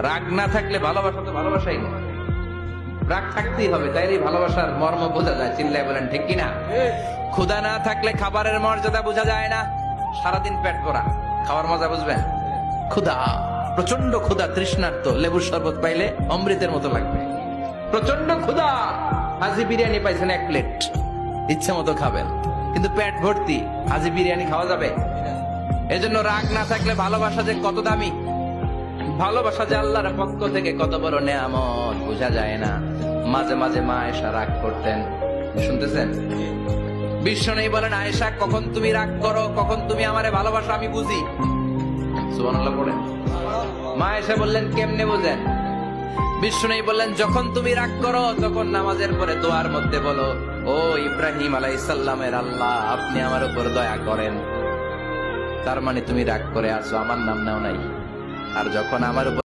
রাগ না থাকলে ভালোবাসা তো ভালোবাসাই না, রাগ থাকতেই হবে, তাইলে ভালোবাসার মর্ম বোঝা যায়। চিল্লায় বলেন ঠিক কিনা? ক্ষুধা না থাকলে খাবারের মর্যাদা বোঝা যায় না। সারাদিন পেট ভরা, খাওয়ার মজা বুঝবেন? ক্ষুধা, প্রচন্ড ক্ষুধা, তৃষ্ণার্ত, লেবুর শরবত পাইলে অমৃতের মতো লাগবে। প্রচন্ড ক্ষুধা, হাজি বিরিয়ানি পাইছেন 1 প্লেট, ইচ্ছে মতো খাবেন, কিন্তু পেট ভর্তি, হাজি বিরিয়ানি খাওয়া যাবে? এজন্য রাগ না থাকলে ভালোবাসা যে কত দামি, ভালোবাসা যে আল্লাহর পক্ষ থেকে কত বড় নেয়ামত বোঝা যায় না। মাঝে মাঝে মা আয়েশা রাগ করতেন, শুনতেছেন? বিশ্ব নেই বলেন, আয়েশা কখন তুমি রাগ করো, কখন তুমি আমারে ভালোবাসো আমি বুঝি। সুবহানাল্লাহ পড়েন। মা আয়েশা বললেন কেমনে বোঝেন? বিশ্ব নেই বললেন, যখন তুমি রাগ করো তখন নামাজের পরে দোয়ার মধ্যে বলো, ও ইব্রাহিম আলাইহিস সালামের আল্লাহ, আপনি আমার উপর দয়া করেন। তার মানে তুমি রাগ করে আছো, আমার নাম নাও নাই। আর যখন আমার উপর